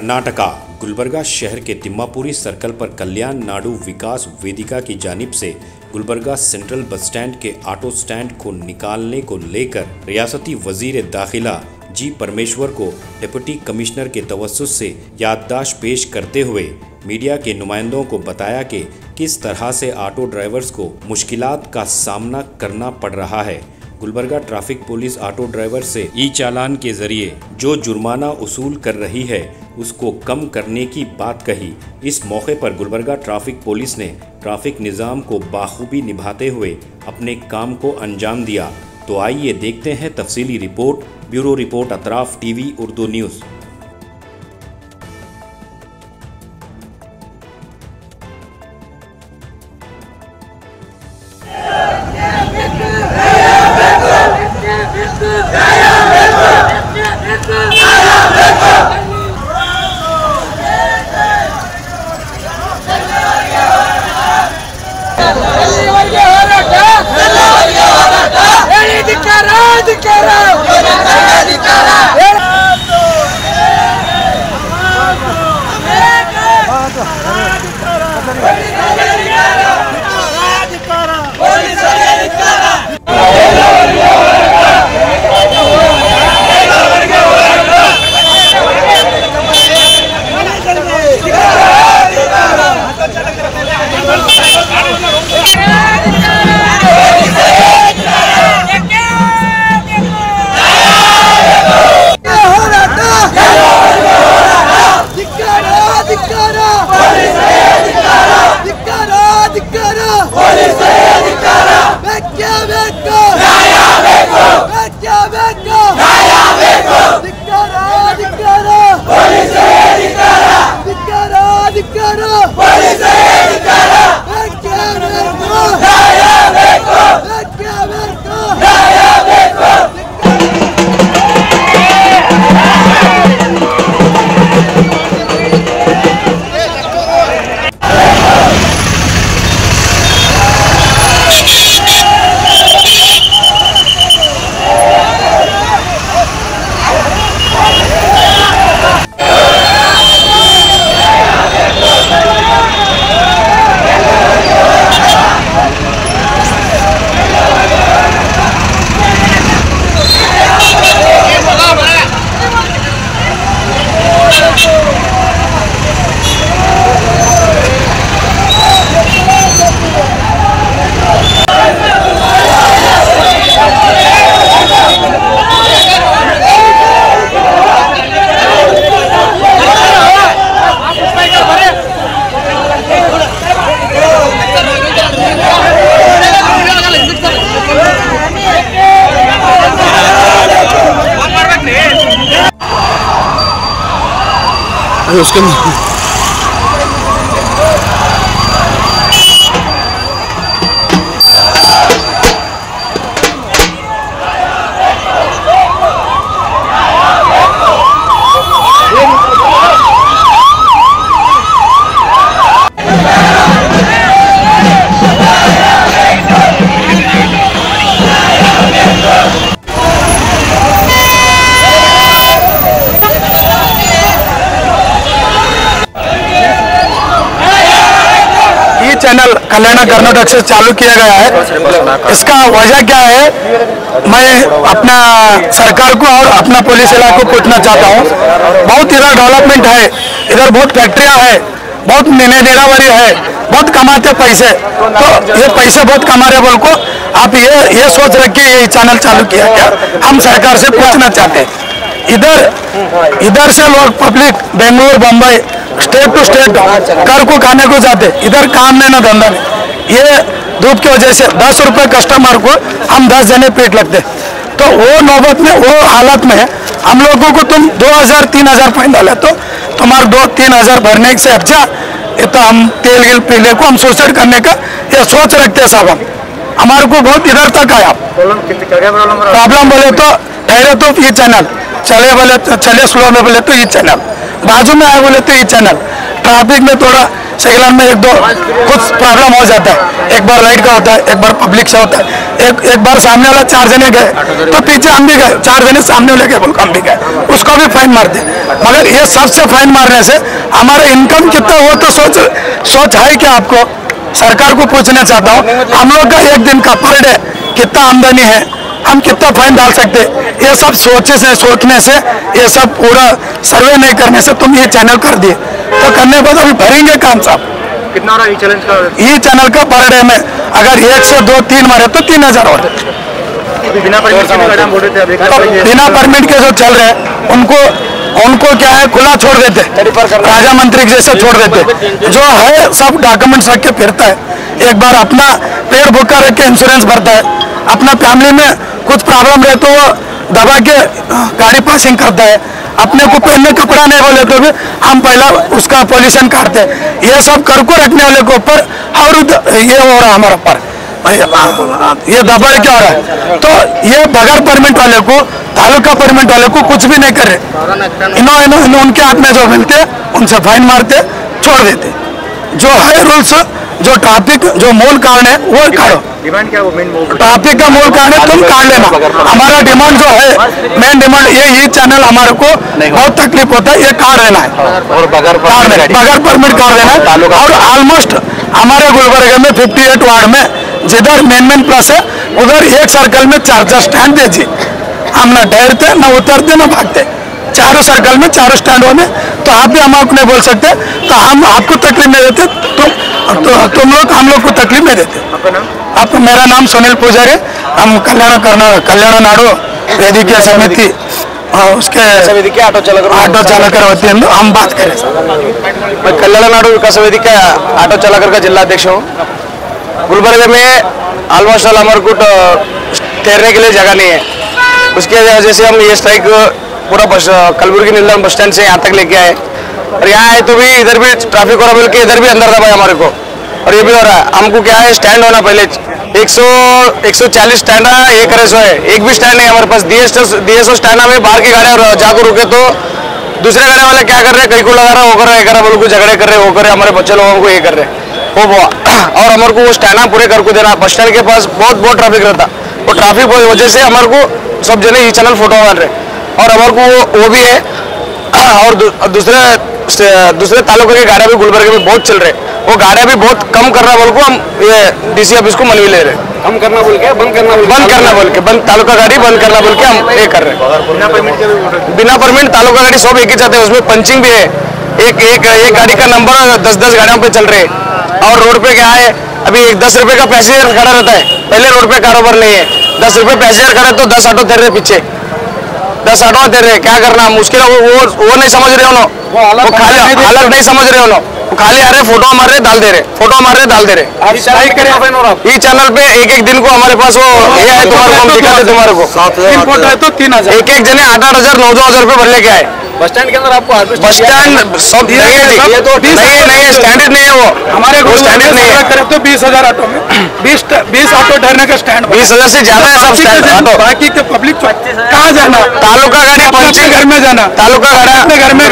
कर्नाटका गुलबर्गा शहर के तिम्मापुरी सर्कल पर कल्याण नाडु विकास वेदिका की जानिब से गुलबर्गा सेंट्रल बस स्टैंड के ऑटो स्टैंड को निकालने को लेकर रियासती वजीर दाखिला जी परमेश्वर को डिप्टी कमिश्नर के तवस्सुस से याददाश्त पेश करते हुए मीडिया के नुमाइंदों को बताया कि किस तरह से ऑटो ड्राइवर्स को मुश्किलात का सामना करना पड़ रहा है। Gulbarga traffic police auto driver से ई चालान के जरिए जो जुर्माना वसूल कर रही है उसको कम करने की बात कही। इस मौके पर गुलबर्गा ट्रैफिक पुलिस ने ट्रैफिक निज़ाम को बाखूबी निभाते हुए अपने काम को अंजाम दिया। तो आइए देखते हैं तफसीली report. Bureau report Atraf TV Urdu news. उसके चैनल कल्याण कर्नाटक से चालू किया गया है। इसका वजह क्या है, मैं अपना सरकार को और अपना पुलिस इलाके को पूछना चाहता हूँ। बहुत इधर डेवलपमेंट है, इधर बहुत फैक्ट्रियाँ है, बहुत नीरावरी है, बहुत कमाते पैसे, तो ये पैसे बहुत कमा रहे बोल को आप ये सोच रखे ये चैनल चालू किया क्या? हम सरकार से पूछना चाहते हैं। इधर से लोग public Bengaluru Bombay state to state कर को खाने को जाते, इधर काम नहीं ना धंधा नहीं। ये धूप की वजह से 10 रुपये कस्टमर को हम 10 जने पीट लगते, तो वो नौबत में वो हालत में हम लोगों को तुम 2000-3000 फाइन डाले तो तुम्हारे 2-3 भरने से अच्छा ये तो हम तेल गिल पीने को हम सुसाइड करने का ये सोच रखते साहब। हम हमारे को बहुत इधर तक आया प्रॉब्लम बोले तो ठहरे तो ये चैनल चले बोले तो चले, स्लो में बोले तो ये चैनल, बाजू में आए बोले तो ये चैनल, ट्रैफिक में थोड़ा सिग्नल में एक दो कुछ प्रॉब्लम हो जाता है, एक बार लाइट का होता है, एक बार पब्लिक से होता है। एक बार सामने वाला 4 जने गए तो पीछे हम भी गए, 4 जने सामने वाले गए हम भी गए, उसको भी फाइन मारते। मगर ये सबसे फाइन मारने से हमारा इनकम कितना हो तो सोच है क्या आपको? सरकार को पूछना चाहता हूँ, हम लोग का एक दिन का पर डे कितना आमदनी है, हम कितना फाइन डाल सकते? ये सब सोचने से ये सब पूरा सर्वे नहीं करने से तुम ये चैनल कर दिए, तो करने के बाद अभी भरेंगे काम साहब। कितना रहा ये चैनल का पर डे में अगर 1 से 2 3 मारे तो 3000 हो रहे। बिना परमिट के जो चल रहे हैं उनको क्या है खुला छोड़ देते, राजा मंत्री जैसे छोड़ देते। जो है सब डॉक्यूमेंट्स रख के फिरता है, एक बार अपना पेड़ भूखा रख के इंश्योरेंस भरता है, अपना फैमिली में कुछ प्रॉब्लम रहे तो वो दबा के गाड़ी पासिंग करता है, अपने को पहनने कपड़ा नहीं बोले तो भी हम पहला उसका पॉल्यूशन काटते हैं। ये सब कर को रखने वाले के ऊपर और ये हो रहा है हमारे ऊपर, ये दबाव क्या हो रहा है? तो ये बगैर परमिट वाले को, तालुका परमिट वाले को कुछ भी नहीं कर रहे। इन्होंने उनके हाथ में जो मिलते उनसे फाइन मारते, छोड़ देते। जो है रूल्स, जो ट्रैफिक जो मूल कारण है वो काटो। डिमांड क्या? वो मेन ट्रैफिक का मूल कारण है, तुम काट लेना। हमारा डिमांड जो है मेन डिमांड ये चैनल हमारे को बहुत तकलीफ होता है, ये काट देना है और बगैर परमिट काट देना है। और ऑलमोस्ट हमारे गुलबर्गा में 58 वार्ड में जिधर मेन प्लस है उधर एक सर्कल में 4 स्टैंड दीजिए, हम ना ठहरते ना उतरते ना भागते, चारों सर्कल में 4 स्टैंड होने। तो आप भी हम आपको नहीं बोल सकते, तो हम आपको तकलीफ नहीं देते, तुम लोग हम लोग को तकलीफ नहीं देते। आप मेरा नाम सुनील पुजारी, हम कल्याण नाडु वेदिका समिति उसके ऑटो चालकर होती है, हम बात करें। मैं कल्याण नाडु विकास वेदिका ऑटो चालकर का जिला अध्यक्ष हूँ। गुलबर्गा में ऑलमोस्ट ऑल हमारे को ठहरने के लिए जगह नहीं है, उसकी वजह से हम ये स्ट्राइक पूरा कलबुर्गी नीलम बस स्टैंड से यहाँ तक लेके आए। और यहाँ आए तो भी इधर भी ट्रैफिक हो रहा मिल के इधर भी अंदर दबाए हमारे को, और ये भी हो रहा है। हमको क्या है स्टैंड होना पहले 140 स्टैंड एक रेसो है, एक भी स्टैंड नहीं हमारे पास। DSO स्टैंड में बाहर की गाड़ियाँ जाकर रुके तो दूसरे गाड़ी वाले क्या कर रहे हैं, कहीं को लगा रहा वो कर रहे हैं, बोल को झगड़े कर रहे वो कर रहे, हमारे बच्चे लोगों को ये कर रहे वो और हमारे को वो स्टैंड पूरे कर को देना। बस स्टैंड के पास बहुत ट्रैफिक रहता, वो ट्रैफिक की वजह से हमारे को सब जने ये चैनल फोटो मार रहे, और हमारे को वो भी है। और दूसरे तालुका की गाड़ियाँ भी गुलबर्गा में बहुत चल रहे, वो गाड़ियाँ भी बहुत कम करना बोल को हम ये DC ऑफिस को मनवी ले रहे, कम करना बोल के बंद करना तालुका गाड़ी बंद करना बोल के हम ये कर रहे हैं। बिना परमिट तालुका गाड़ी सब एक ही चाहते हैं, उसमें पंचिंग भी है। एक गाड़ी का नंबर 10 गाड़ियों पे चल रहे। और रोड पे क्या है, अभी 10 रुपए का पैसेंजर खड़ा रहता है, पहले रोड पे कारोबार नहीं है। 10 रुपए पैसेंजर खड़ा तो 10 ऑटो तैर रहे पीछे, 10 ऑटो तैर रहे, क्या करना मुश्किल है। वो नहीं समझ रहे हो, वो खाली हालत नहीं समझ रहे हो, खाली आ रहे फोटो मार रहे डाल दे रहे, फोटो मार रहे डाल दे रहे। ये चैनल पे एक दिन को हमारे पास वो ये है, तुम्हारे को दिखाते तुम्हारे को 3000 एक जने 8,000 9,000 रुपए भर लेके आए। बस स्टैंड के अंदर आपको बस स्टैंड सब नहीं स्टैंडर्ड नहीं है, वो हमारे वो स्टैंडर्ड नहीं है। तो 20,000 ऑटो में 20 ऑटो ठहरने का स्टैंड 20,000 से ज्यादा है सब स्टैंड ऑटो। बाकी के पब्लिक कहाँ जाना, तालुका गाड़ी अपने घर में जाना, तालुका गाड़ी अपने घर में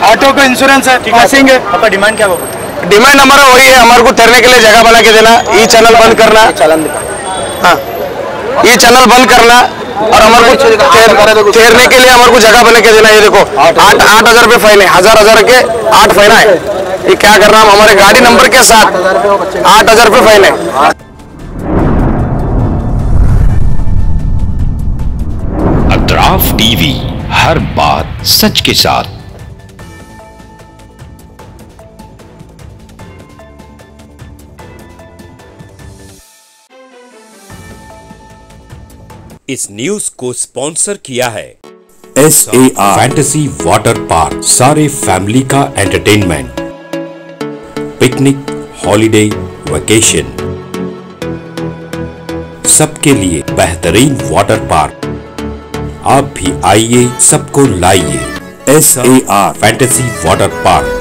ऑटो का इंश्योरेंस है, पासिंग है। आपका डिमांड क्या होगा? डिमांड हमारा वही है, हमारे को ठहरने के लिए जगह बना के देना, ये चैनल बंद करना। हाँ, ये चैनल बंद करना और हमारे को ठहरने के लिए हमारे को जगह बना के देना। ये देखो 8,000 रुपये फाइन है, 1000 के 8 फाइन है। ये क्या करना, हमारे गाड़ी नंबर के साथ 8,000 रुपये फाइन है। अतराफ टीवी, हर बात सच के साथ। इस न्यूज को स्पॉन्सर किया है SAR फैंटेसी वाटर पार्क, सारे फैमिली का एंटरटेनमेंट, पिकनिक, हॉलिडे, वेकेशन, सबके लिए बेहतरीन वाटर पार्क। आप भी आइए, सबको लाइए। SAR fantasy water park.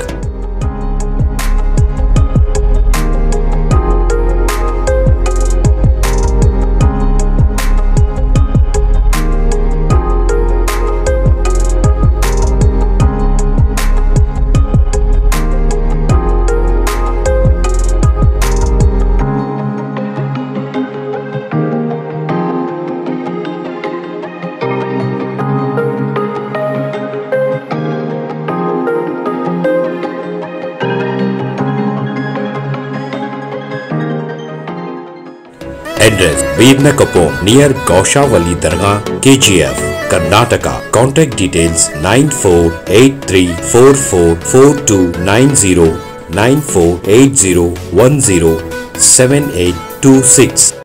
Address Vidnakapur near Gaushavali Dargah, KGF, Karnataka. Contact details 9483444290 9480107826.